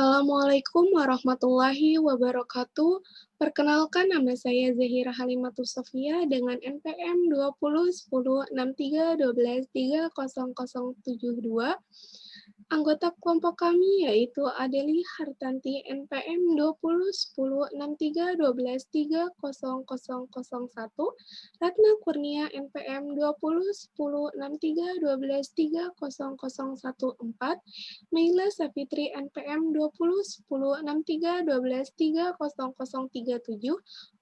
Assalamualaikum warahmatullahi wabarakatuh. Perkenalkan, nama saya Zahira Halimatus Sofia dengan NPM 20106312300072. Anggota kelompok kami yaitu Adeli Hartanti NPM 20106312300001, Ratna Kurnia NPM 20106312300014, Meila Safitri NPM 20106312300037,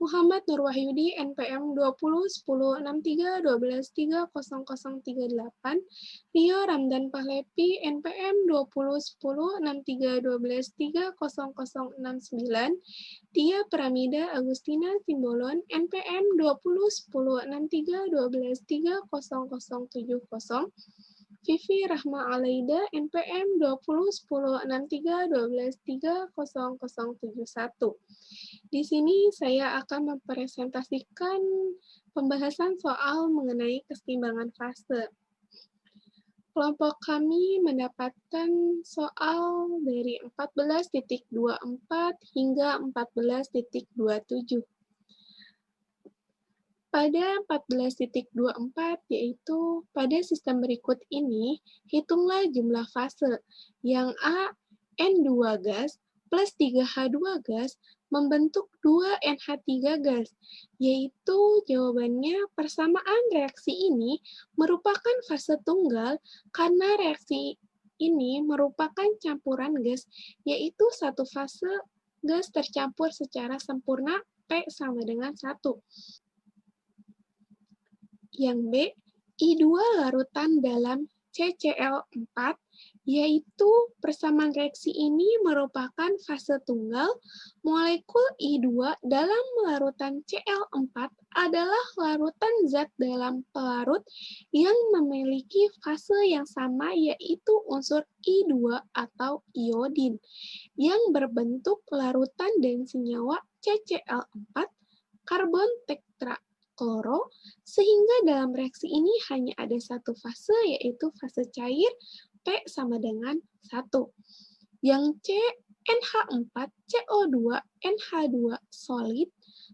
Muhammad Nur Wahyudi NPM 20106312300038, Rio Ramdan Pahlevi NPM 20106312300069, Tia Pramida Agustina Simbolon NPM 20106312300070, Vivi Rahma Alaida NPM 20106312300071. Di sini saya akan mempresentasikan pembahasan soal mengenai keseimbangan fase. Kelompok kami mendapatkan soal dari 14.24 hingga 14.27. Pada 14.24, yaitu pada sistem berikut ini, hitunglah jumlah fase yang A, N2 gas plus 3H2 gas membentuk 2NH3 gas, yaitu jawabannya persamaan reaksi ini merupakan fase tunggal karena reaksi ini merupakan campuran gas, yaitu satu fase gas tercampur secara sempurna P sama dengan 1. Yang B, I2 larutan dalam CCl4, yaitu persamaan reaksi ini merupakan fase tunggal. Molekul I2 dalam larutan Cl4 adalah larutan zat dalam pelarut yang memiliki fase yang sama, yaitu unsur I2 atau iodin, yang berbentuk larutan dan senyawa CCl4, karbon tetrakloro, sehingga dalam reaksi ini hanya ada satu fase, yaitu fase cair P sama dengan 1. Yang C, NH4, CO2, NH2 solid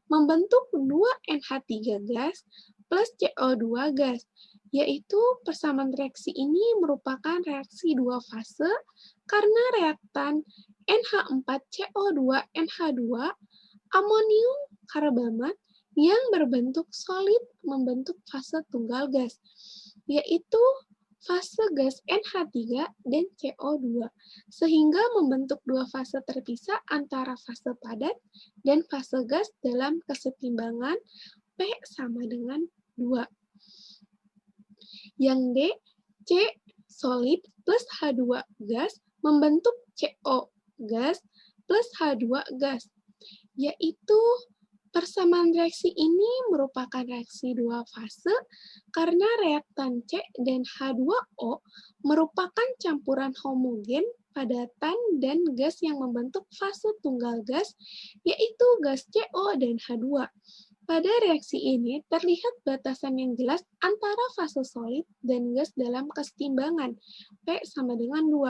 membentuk 2NH3 gas plus CO2 gas, yaitu persamaan reaksi ini merupakan reaksi dua fase karena reaktan NH4CO2 NH2 amonium karbamat yang berbentuk solid membentuk fase tunggal gas, yaitu fase gas NH3 dan CO2, sehingga membentuk dua fase terpisah antara fase padat dan fase gas dalam kesetimbangan P sama dengan 2. Yang D, C solid plus H2 gas membentuk CO gas plus H2 gas, yaitu persamaan reaksi ini merupakan reaksi dua fase karena reaktan C dan H2O merupakan campuran homogen, padatan, dan gas yang membentuk fase tunggal gas, yaitu gas CO dan H2. Pada reaksi ini terlihat batasan yang jelas antara fase solid dan gas dalam kesetimbangan P sama dengan 2.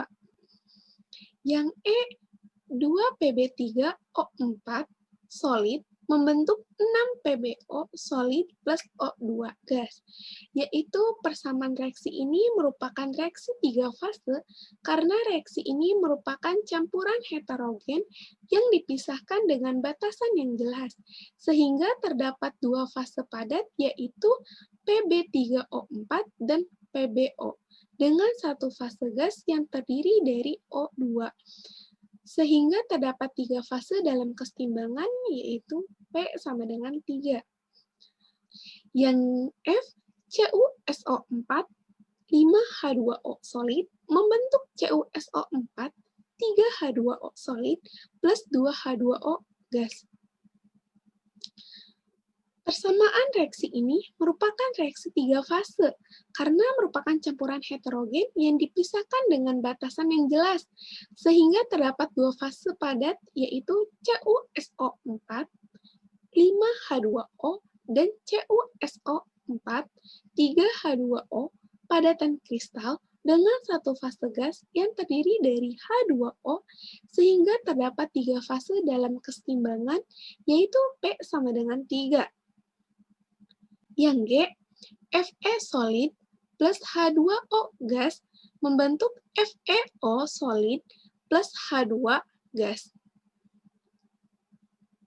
Yang E, 2Pb3O4 solid membentuk 6PbO solid plus O2 gas, yaitu persamaan reaksi ini merupakan reaksi tiga fase karena reaksi ini merupakan campuran heterogen yang dipisahkan dengan batasan yang jelas, sehingga terdapat dua fase padat yaitu Pb3O4 dan PbO, dengan satu fase gas yang terdiri dari O2. Sehingga terdapat tiga fase dalam kesetimbangan, yaitu P sama dengan 3. Yang F, CuSO4, 5H2O solid, membentuk CuSO4, 3H2O solid, plus 2H2O gas. Persamaan reaksi ini merupakan reaksi tiga fase karena merupakan campuran heterogen yang dipisahkan dengan batasan yang jelas, sehingga terdapat dua fase padat yaitu CuSO4, 5H2O, dan CuSO4, 3H2O, padatan kristal dengan satu fase gas yang terdiri dari H2O sehingga terdapat 3 fase dalam keseimbangan, yaitu P sama dengan 3. Yang G, Fe solid plus H2O gas membentuk FeO solid plus H2 gas.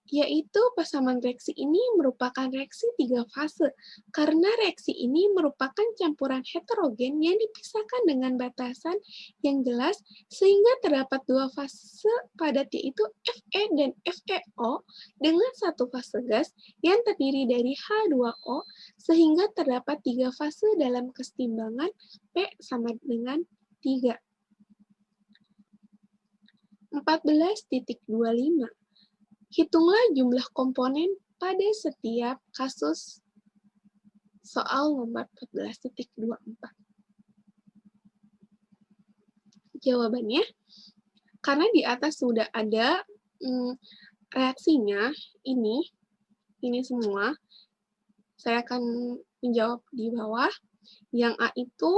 Yaitu persamaan reaksi ini merupakan reaksi 3 fase, karena reaksi ini merupakan campuran heterogen yang dipisahkan dengan batasan yang jelas, sehingga terdapat 2 fase padat yaitu Fe dan FeO dengan satu fase gas yang terdiri dari H2O, sehingga terdapat 3 fase dalam keseimbangan P sama dengan 3. 14.25. Hitunglah jumlah komponen pada setiap kasus soal nomor 14.24. Jawabannya, karena di atas sudah ada reaksinya, ini semua, saya akan menjawab di bawah. Yang A itu,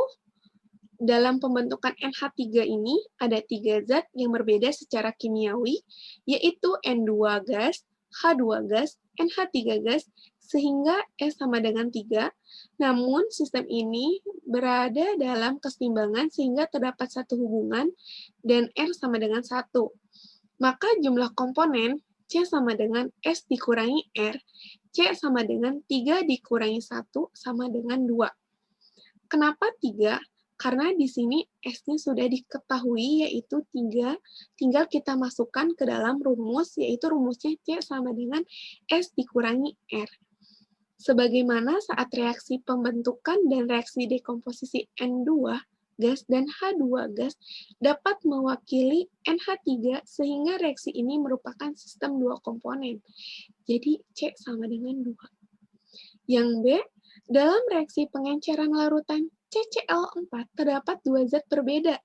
dalam pembentukan NH3 ini ada 3 zat yang berbeda secara kimiawi, yaitu N2 gas, H2 gas, NH3 gas, sehingga S sama dengan 3. Namun, sistem ini berada dalam keseimbangan sehingga terdapat satu hubungan dan R sama dengan 1. Maka jumlah komponen C sama dengan S dikurangi R, C sama dengan 3 dikurangi 1 sama dengan 2. Kenapa 3? Karena di sini S-nya sudah diketahui, yaitu 3, tinggal kita masukkan ke dalam rumus, yaitu rumusnya C sama dengan S dikurangi R. Sebagaimana saat reaksi pembentukan dan reaksi dekomposisi N2 gas dan H2 gas dapat mewakili NH3, sehingga reaksi ini merupakan sistem 2 komponen. Jadi C sama dengan 2. Yang B, dalam reaksi pengenceran larutan CCl4 terdapat 2 zat berbeda,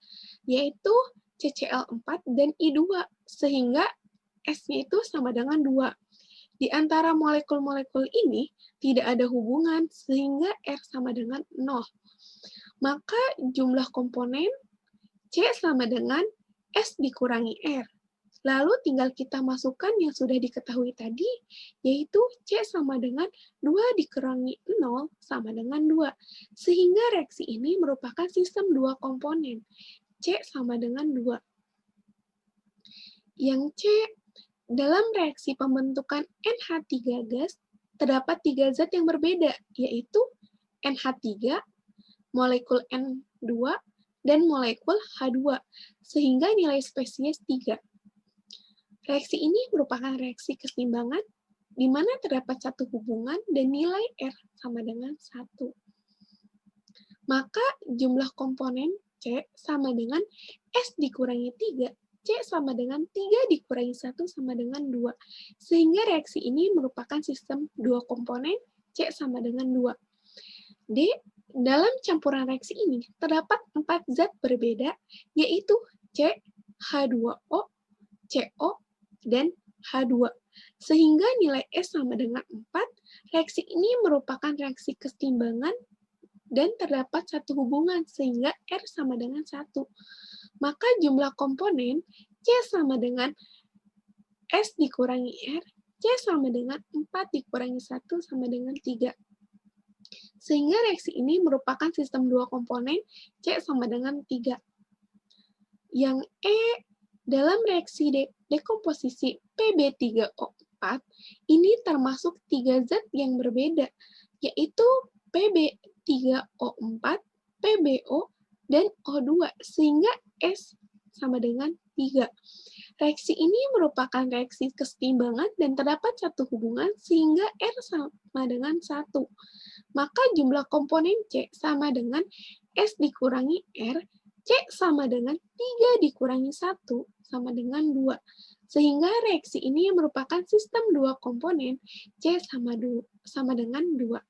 yaitu CCl4 dan I2, sehingga S-nya itu sama dengan 2. Di antara molekul-molekul ini tidak ada hubungan, sehingga R sama dengan 0. Maka jumlah komponen C sama dengan S dikurangi R. Lalu tinggal kita masukkan yang sudah diketahui tadi, yaitu C sama dengan 2 dikurangi 0 sama dengan 2. Sehingga reaksi ini merupakan sistem 2 komponen. C sama dengan 2. Yang C, dalam reaksi pembentukan NH3 gas, terdapat 3 zat yang berbeda, yaitu NH3, molekul N2, dan molekul H2, sehingga nilai spesies 3. Reaksi ini merupakan reaksi keseimbangan, di mana terdapat satu hubungan dan nilai R sama dengan 1. Maka jumlah komponen C sama dengan S dikurangi 3, C sama dengan 3 dikurangi 1 sama dengan 2. Sehingga reaksi ini merupakan sistem 2 komponen, C sama dengan 2. D, dalam campuran reaksi ini terdapat 4 zat berbeda, yaitu C, H2O, CO, dan H2. Sehingga nilai S sama dengan 4, reaksi ini merupakan reaksi keseimbangan dan terdapat satu hubungan, sehingga R sama dengan 1. Maka jumlah komponen C sama dengan S dikurangi R, C sama dengan 4 dikurangi 1 sama dengan 3. Sehingga reaksi ini merupakan sistem 2 komponen, C sama dengan 3. Yang E, dalam reaksi dekomposisi Pb3O4, ini termasuk 3 zat yang berbeda, yaitu Pb3O4, PbO, dan O2, sehingga S sama dengan 3. Reaksi ini merupakan reaksi keseimbangan dan terdapat satu hubungan, sehingga R sama dengan 1. Maka jumlah komponen C sama dengan S dikurangi R, C sama dengan 3 dikurangi 1 sama dengan 2. Sehingga reaksi ini merupakan sistem 2 komponen, C sama dengan 2.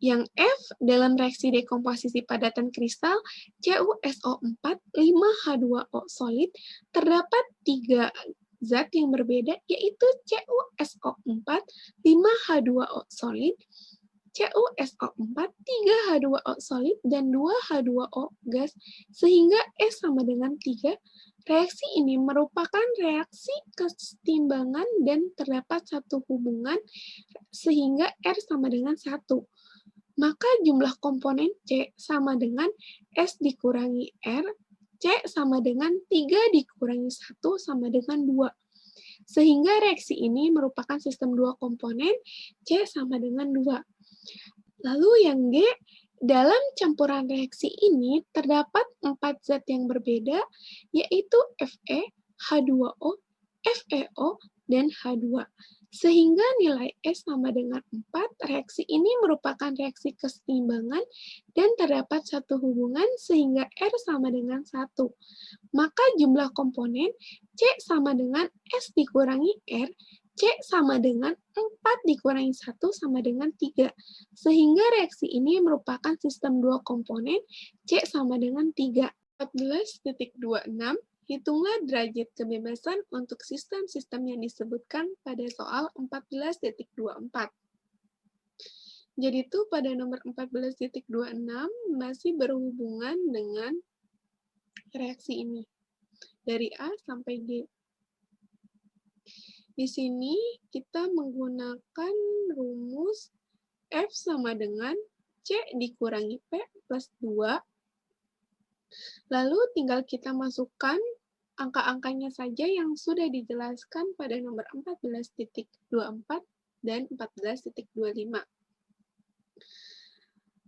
Yang F, dalam reaksi dekomposisi padatan kristal CuSO4 5H2O solid, terdapat 3 zat yang berbeda, yaitu CuSO4 5H2O solid, CuSO4, 3H2O solid, dan 2H2O gas, sehingga S sama dengan 3. Reaksi ini merupakan reaksi kesetimbangan dan terdapat satu hubungan sehingga R sama dengan 1. Maka jumlah komponen C sama dengan S dikurangi R, C sama dengan 3 dikurangi 1 sama dengan 2. Sehingga reaksi ini merupakan sistem dua komponen, C sama dengan 2. Lalu yang G, dalam campuran reaksi ini terdapat 4 zat yang berbeda, yaitu Fe, H2O, FeO, dan H2. Sehingga nilai S sama dengan 4, reaksi ini merupakan reaksi kesetimbangan dan terdapat satu hubungan sehingga R sama dengan 1. Maka jumlah komponen C sama dengan S dikurangi R, C sama dengan 4 dikurangi 1 sama dengan 3. Sehingga reaksi ini merupakan sistem dua komponen, C sama dengan 3. 14.26, hitunglah derajat kebebasan untuk sistem-sistem yang disebutkan pada soal 14.24. Jadi itu pada nomor 14.26 masih berhubungan dengan reaksi ini. Dari A sampai G. Di sini kita menggunakan rumus F sama dengan C dikurangi P plus 2. Lalu tinggal kita masukkan angka-angkanya saja yang sudah dijelaskan pada nomor 14.24 dan 14.25.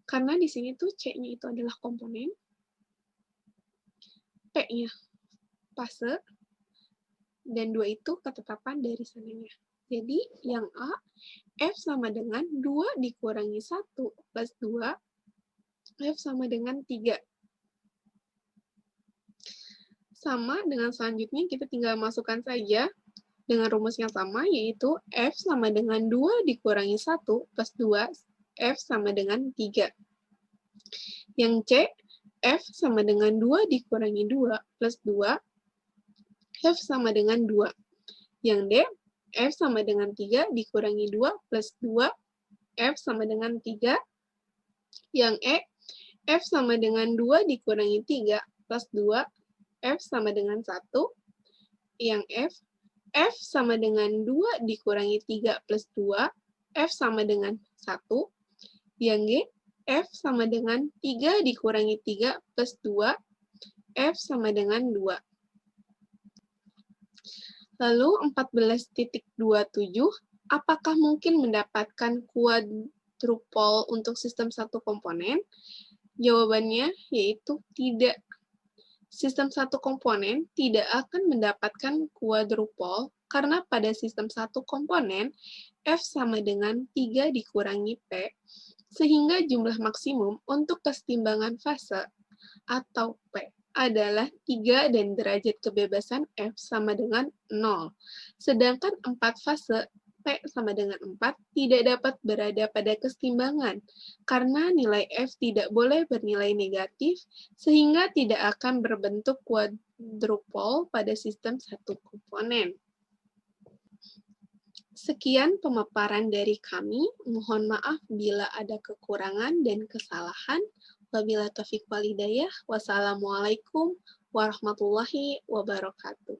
Karena di sini tuh C-nya itu adalah komponen, P-nya fase, dan 2 itu ketetapan dari sananya. Jadi yang A, F sama dengan 2 dikurangi 1 plus 2, F sama dengan 3. Sama dengan selanjutnya, kita tinggal masukkan saja dengan rumus yang sama, yaitu F sama dengan 2 dikurangi 1 plus 2, F sama dengan 3. Yang C, F sama dengan 2 dikurangi 2 plus 2, F sama dengan 2. Yang D, F sama dengan 3 dikurangi 2 plus 2, F sama dengan 3. Yang E, F sama dengan 2 dikurangi 3 plus 2, F sama dengan 1. Yang F sama dengan 2 dikurangi 3 plus 2, F sama dengan 1. Yang G, F sama dengan 3 dikurangi 3 plus 2, F sama dengan 2. Lalu 14.27, apakah mungkin mendapatkan kuadrupol untuk sistem satu komponen? Jawabannya yaitu tidak. Sistem satu komponen tidak akan mendapatkan kuadrupol karena pada sistem satu komponen F sama dengan 3 dikurangi P, sehingga jumlah maksimum untuk kesetimbangan fase atau P adalah 3 dan derajat kebebasan F sama dengan 0. Sedangkan 4 fase P sama dengan 4 tidak dapat berada pada kesetimbangan karena nilai F tidak boleh bernilai negatif sehingga tidak akan berbentuk kuadrupol pada sistem satu komponen. Sekian pemaparan dari kami. Mohon maaf bila ada kekurangan dan kesalahan. Wabillahi taufiq wal hidayah. Wassalamualaikum warahmatullahi wabarakatuh.